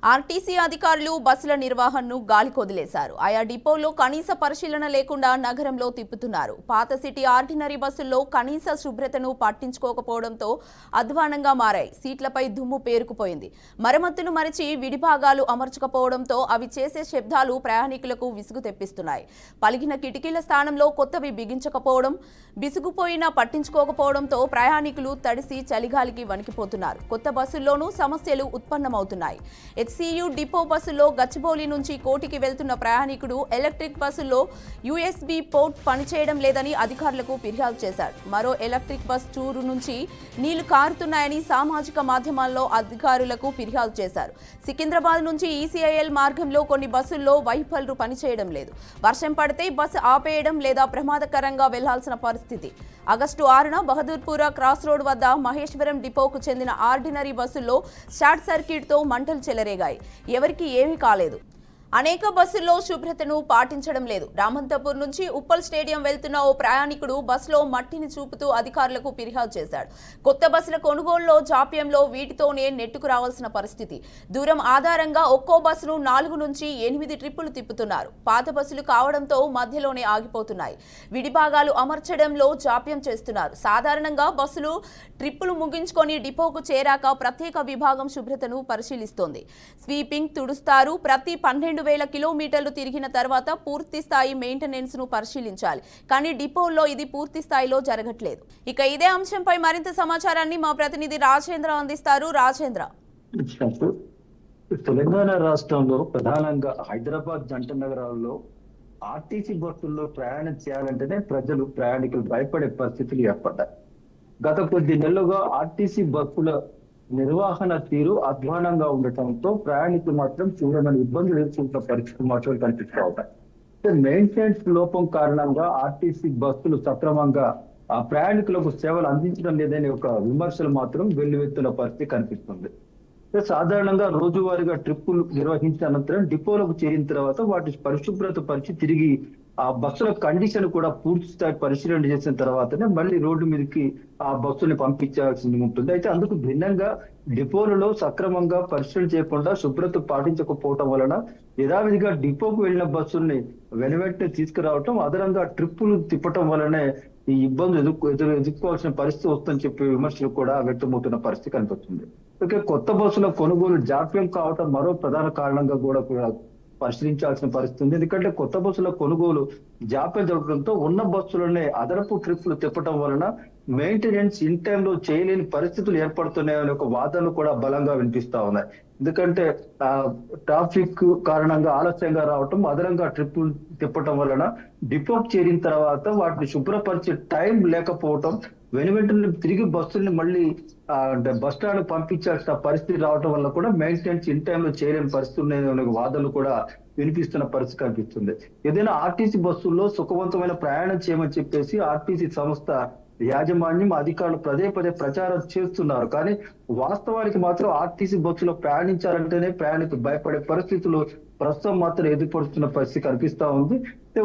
RTC అధికారులు బస్సుల నిర్వహణను గాలికొదిలేశారు. ఆయా డిపోల్లో కనీస పరిశీలన లేకుండా నగరంలో తిప్పుతున్నారు. పాత సిటీ ఆర్డినరీ బస్సుల్లో కనీస శుభ్రతను పట్టించుకోకపోవడంతో అధ్వానంగా మారాయి. సీట్లపై దుమ్ము పేరుకుపోయింది. మరమ్మతులు మరిచి విడిభాగాలు అమర్చకపోవడంతో అవి చేసే శబ్దాలు ప్రయాణికులకు విసుగు తెప్పిస్తున్నాయి. పలిగిన కిటికీల స్థానంలో కొత్తవి బిగించకపోవడం, బిసుగుపోయినా పట్టించుకోకపోవడంతో ప్రయాణికులు తడిసి చలిగాలికి వణికిపోతున్నారు. కొత్త బస్సుల్లోనూ సమస్యలు ఉత్పన్నమవుతున్నాయి. హెచ్సియు డిపో బస్సులో గచ్చిబౌలి నుంచి కోటికి వెళ్తున్న ప్రయాణికుడు ఎలక్ట్రిక్ బస్సులో యూఎస్బీ పోర్ట్ పనిచేయడం లేదని అధికారులకు ఫిర్యాదు చేశాడు. మరో ఎలక్ట్రిక్ బస్ టూరు నుంచి నీళ్లు కారుతున్నాయని సామాజిక మాధ్యమాల్లో అధికారులకు ఫిర్యాదు చేశారు. సికింద్రాబాద్ నుంచి ఈసీఐఎల్ మార్గంలో కొన్ని బస్సుల్లో వైఫల్లు పనిచేయడం లేదు. వర్షం పడితే బస్సు ఆపేయడం లేదా ప్రమాదకరంగా వెళ్లాల్సిన పరిస్థితి. ఆగస్టు 6న బహదూర్పుర క్రాస్ రోడ్ వద్ద మహేశ్వరం డిపోకు చెందిన ఆర్డినరీ బస్సుల్లో షార్ట్ సర్క్యూట్తో మంటలు చెలరేగాయి. ఎవరికి ఏమీ కాలేదు. అనేక బస్సుల్లో శుభ్రతను పాటించడం లేదు. రామంతపూర్ నుంచి ఉప్పల్ స్టేడియం వెళ్తున్న ఓ ప్రయాణికుడు బస్సులో మట్టిని చూపుతూ అధికారులకు ఫిర్యాదు చేశాడు. కొత్త బస్సుల కొనుగోలులో జాప్యంలో వీటితోనే నెట్టుకు రావాల్సిన పరిస్థితి. దూరం ఆధారంగా ఒక్కో బస్సును 4 నుంచి 8 ట్రిప్పులు తిప్పుతున్నారు. పాత బస్సులు కావడంతో మధ్యలోనే ఆగిపోతున్నాయి. విడిభాగాలు అమర్చడంలో జాప్యం చేస్తున్నారు. సాధారణంగా బస్సులు ట్రిప్పులు ముగించుకొని డిపోకు చేరాక ప్రత్యేక విభాగం శుభ్రతను పరిశీలిస్తోంది. స్వీపింగ్ తుడుస్తారు. ప్రతి 12,000 కిలోమీటర్లు తిరిగిన తర్వాత పూర్తి స్థాయి మెయింటెనెన్స్ ను పరిశీలించాలి. కానీ డిపోల్లో ఇది పూర్తి స్థాయిలో జరగట్లేదు. ఇక ఇదే అంశంపై మరింత సమాచారాన్ని మా ప్రతినిధి రాజేంద్ర అందిస్తారు. రాజేంద్ర, తెలంగాణ రాష్ట్రంలో ప్రధానంగా హైదరాబాద్ జంట నగరాల్లో ఆర్టీసీ బస్సుల్లో ప్రయాణం చేయాలంటేనే ప్రయాణికులు భయపడే పరిస్థితులు ఏర్పడ్డాయి. గత కొద్ది నెలలుగా ఆర్టీసీ బస్సుల నిర్వహణ తీరు అధ్వానంగా ఉండటంతో ప్రయాణికులు మాత్రం చూడమని ఇబ్బందులు ఎదుర్కొంటున్న పరిస్థితులు మాత్రం కనిపిస్తూ ఉంటాయి. మెయింటెనెన్స్ లోపం కారణంగా ఆర్టీసీ బస్సులు సక్రమంగా ఆ ప్రయాణికులకు సేవలు అందించడం లేదనే ఒక విమర్శలు మాత్రం వెల్లువెత్తుల పరిస్థితి కనిపిస్తుంది. సాధారణంగా రోజువారీగా ట్రిప్పులు నిర్వహించిన అనంతరం డిపోలకు చేరిన తర్వాత వాటి పరిశుభ్రత పరిచి తిరిగి ఆ బస్సుల కండిషన్ కూడా పూర్తి స్థాయి పరిశీలన చేసిన తర్వాతనే మళ్ళీ రోడ్డు మీదకి ఆ బస్సుని పంపించాల్సి ఉంటుంది. అయితే అందుకు భిన్నంగా డిపోలలో సక్రమంగా పరిశీలన చేయకుండా శుభ్రత పాటించకపోవటం వలన యథావిధిగా డిపోకు వెళ్లిన బస్సుల్ని వెనువెంటనే తీసుకురావటం, అదనంగా ట్రిప్పులు తిప్పటం వలనే ఈ ఇబ్బందులు ఎదుర్కోవాల్సిన పరిస్థితి వస్తుందని చెప్పే విమర్శలు కూడా వ్యక్తమవుతున్న పరిస్థితి కనిపిస్తుంది. అయితే కొత్త బస్సుల కొనుగోలు జాప్యం కావటం మరో ప్రధాన కారణంగా కూడా పరిశీలించాల్సిన పరిస్థితి ఉంది. ఎందుకంటే కొత్త బస్సుల కొనుగోలు జాప్యం జరగడంతో ఉన్న బస్సులనే అదనపు ట్రిప్పులు తిప్పటం వలన మెయింటెనెన్స్ ఇన్ టైంలో చేయలేని పరిస్థితులు ఏర్పడుతున్నాయనే ఒక వాదనలు కూడా బలంగా వినిపిస్తా ఉన్నాయి. ఎందుకంటే ట్రాఫిక్ కారణంగా ఆలస్యంగా రావటం, అదనంగా ట్రిప్పులు తిప్పటం వలన డిపోకి చేరిన తర్వాత వాటిని శుభ్రపరిచే టైం లేకపోవటం, వెనువెంటనే తిరిగి బస్సుల్ని మళ్ళీ బస్ స్టాండ్ పంపించాల్సిన పరిస్థితి రావటం వల్ల కూడా మెయింటెనెన్స్ ఇన్ టైంలో చేయలేని పరిస్థితి ఉన్నాయనే వాదనలు కూడా వినిపిస్తున్న పరిస్థితి కనిపిస్తుంది. ఏదైనా ఆర్టీసీ బస్సుల్లో సుఖవంతమైన ప్రయాణం చేయమని చెప్పేసి ఆర్టీసీ సంస్థ యాజమాన్యం, అధికారులు పదే ప్రచారం చేస్తున్నారు. కానీ వాస్తవానికి మాత్రం ఆర్టీసీ బస్సులో ప్రయాణించాలంటేనే ప్రయాణికులు భయపడే పరిస్థితులు ప్రస్తుతం మాత్రం ఎదుర్కొస్తున్న పరిస్థితి కనిపిస్తా ఉంది.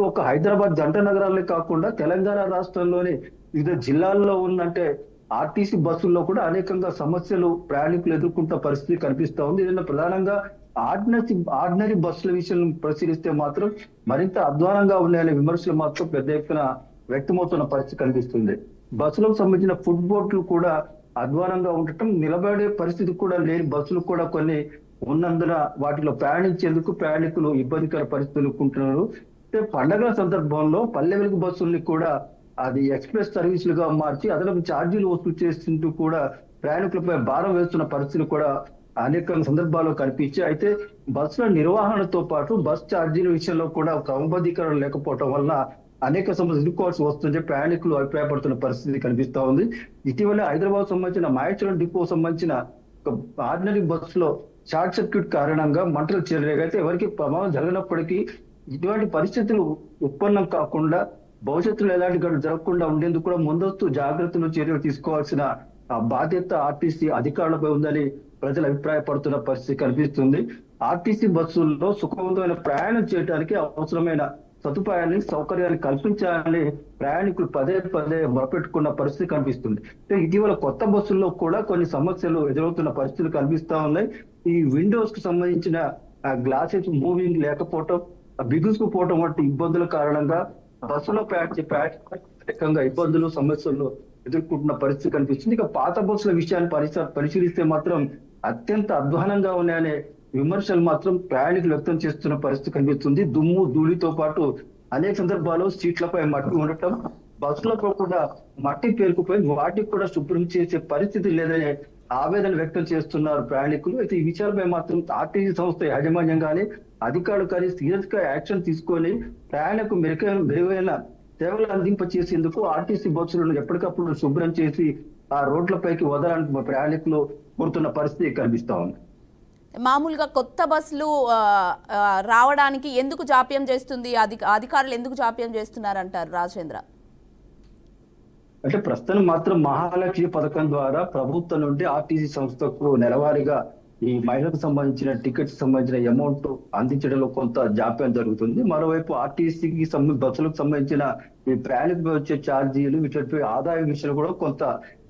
ఒక హైదరాబాద్ జంట నగరాలే కాకుండా తెలంగాణ రాష్ట్రంలోని వివిధ జిల్లాల్లో ఉన్నంటే ఆర్టీసీ బస్సుల్లో కూడా అనేకంగా సమస్యలు ప్రయాణికులు ఎదుర్కొంటున్న పరిస్థితి కనిపిస్తా ఉంది. ఏదైనా ప్రధానంగా ఆర్డినరీ బస్సుల విషయం పరిశీలిస్తే మాత్రం మరింత అధ్వానంగా ఉన్నాయనే విమర్శలు మాత్రం పెద్ద ఎత్తున వ్యక్తమవుతున్న పరిస్థితి కనిపిస్తుంది. బస్సులకు సంబంధించిన ఫుడ్ బోర్డులు కూడా అధ్వానంగా ఉండటం, నిలబడే పరిస్థితి కూడా లేని బస్సులు కూడా కొన్ని ఉన్నందున వాటిలో ప్రయాణించేందుకు ప్రయాణికులు ఇబ్బందికర పరిస్థితులు ఎదుర్కొంటున్నారు. పండగల సందర్భంలో పల్లె వెలుగు బస్సుల్ని కూడా అది ఎక్స్ప్రెస్ సర్వీసులుగా మార్చి అదనపు ఛార్జీలు వసూలు చేస్తుంటూ కూడా ప్రయాణికులపై భారం వేస్తున్న పరిస్థితులు కూడా అనేక సందర్భాల్లో కనిపించాయి. అయితే బస్సుల నిర్వహణతో పాటు బస్ ఛార్జీల విషయంలో కూడా క్రమబద్ధీకరణ లేకపోవడం వల్ల అనేక సమస్యలు ఎదుర్కోవాల్సి వస్తుందని ప్రయాణికులు అభిప్రాయపడుతున్న పరిస్థితి కనిపిస్తా ఉంది. ఇటీవల హైదరాబాద్ సంబంధించిన మహేశ్వరం డిపో సంబంధించిన ఆర్డినరీ బస్సులో షార్ట్ సర్క్యూట్ కారణంగా మంటలు చెలరేగైతే ఎవరికి ప్రమాదం జరిగినప్పటికీ ఇటువంటి పరిస్థితులు ఉత్పన్నం కాకుండా భవిష్యత్తులో ఎలాంటి గడువు జరగకుండా ఉండేందుకు కూడా ముందస్తు జాగ్రత్తలు చర్యలు తీసుకోవాల్సిన బాధ్యత ఆర్టీసీ అధికారులపై ఉందని ప్రజలు అభిప్రాయపడుతున్న పరిస్థితి కనిపిస్తుంది. ఆర్టీసీ బస్సుల్లో సుఖవంతమైన ప్రయాణం చేయడానికి అవసరమైన సదుపాయాన్ని, సౌకర్యాన్ని కల్పించాలని ప్రయాణికులు పదే పదే మొరపెట్టుకున్న పరిస్థితి కనిపిస్తుంది. ఇటీవల కొత్త బస్సుల్లో కూడా కొన్ని సమస్యలు ఎదురవుతున్న పరిస్థితులు కనిపిస్తా ఉన్నాయి. ఈ విండోస్ కు సంబంధించిన గ్లాసెస్ మూవింగ్ లేకపోవటం, బిగుసుకుపోవటం వంటి ఇబ్బందుల కారణంగా బస్సులో ప్రయాణికంగా ఇబ్బందులు సమస్యలు ఎదుర్కొంటున్న పరిస్థితి కనిపిస్తుంది. ఇక పాత బస్సుల విషయాన్ని పరిశీలిస్తే మాత్రం అత్యంత అధ్వానంగా ఉన్నాయనే విమర్శలు మాత్రం ప్రయాణికులు వ్యక్తం చేస్తున్న పరిస్థితి కనిపిస్తుంది. దుమ్ము ధూళితో పాటు అనేక సందర్భాల్లో సీట్లపై మట్టి ఉండటం, బస్సులపై కూడా మట్టి పేరుకుపోయి వాటికి కూడా శుభ్రం చేసే పరిస్థితి లేదనే ఆవేదన వ్యక్తం చేస్తున్నారు ప్రయాణికులు. అయితే ఈ విషయాలపై మాత్రం ఆర్టీసీ సంస్థ యాజమాన్యం కానీ అధికారులు కానీ సీరియస్ గా యాక్షన్ తీసుకొని ప్రయాణికు మెరుగైన సేవలు అందింపచేసేందుకు ఆర్టీసీ బస్సులను ఎప్పటికప్పుడు శుభ్రం చేసి ఆ రోడ్లపైకి వదలని ప్రయాణికులు కోరుతున్న పరిస్థితి కనిపిస్తా ఉంది. మామూలుగా కొత్త బస్సులు రావడానికి ఎందుకు జాప్యం చేస్తుంది, అధికారులు ఎందుకు జాప్యం చేస్తున్నారంటారు రాజేంద్ర? అంటే ప్రస్తుతం మాత్రం మహాలక్ష్మి పథకం ద్వారా ప్రభుత్వం నుండి ఆర్టీసీ సంస్థకు నెలవారీగా ఈ మహిళలకు సంబంధించిన టికెట్స్ సంబంధించిన అమౌంట్ అందించడంలో కొంత జాప్యం జరుగుతుంది. మరోవైపు ఆర్టీసీకి బస్సులకు సంబంధించిన ఈ ప్రయాణికులు వచ్చే ఛార్జీలు వీటిపై ఆదాయం విషయంలో కూడా కొంత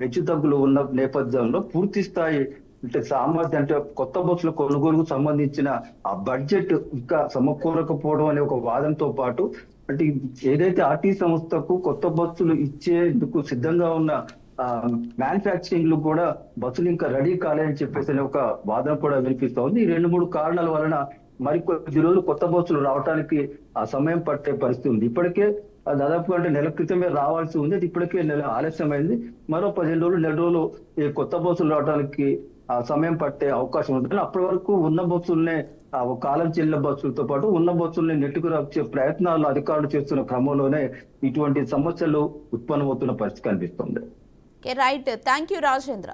హెచ్చు తగ్గులు ఉన్న నేపథ్యంలో పూర్తి స్థాయి అంటే సామర్థ్యం అంటే కొత్త బస్సుల కొనుగోలుకు సంబంధించిన ఆ బడ్జెట్ ఇంకా సమకూరకపోవడం అనే ఒక వాదనతో పాటు అంటే ఏదైతే ఆర్టీసీ సంస్థకు కొత్త బస్సులు ఇచ్చేందుకు సిద్ధంగా ఉన్న మ్యానుఫ్యాక్చరింగ్ లో కూడా బస్సులు ఇంకా రెడీ కాలేదని చెప్పేసి ఒక వాదన కూడా వినిపిస్తా ఉంది. ఈ 2-3 కారణాల వలన మరికొద్ది రోజులు కొత్త బస్సులు రావడానికి ఆ సమయం పట్టే పరిస్థితి ఉంది. ఇప్పటికే దాదాపు అంటే నెల క్రితమే రావాల్సి ఉంది, ఇప్పటికే నెల ఆలస్యమైంది. మరో 15 రోజులు, నెల రోజులు ఈ కొత్త బస్సులు రావడానికి ఆ సమయం పట్టే అవకాశం ఉంటుంది. అప్పటి వరకు ఉన్న బస్సులనే కాలం చెల్లిన బస్సులతో పాటు ఉన్న బస్సుల్ని నెట్టుకు వచ్చే ప్రయత్నాలు అధికారులు చేస్తున్న క్రమంలోనే ఇటువంటి సమస్యలు ఉత్పన్నమవుతున్న పరిస్థితి కనిపిస్తుంది. Right, thank you Rajendra.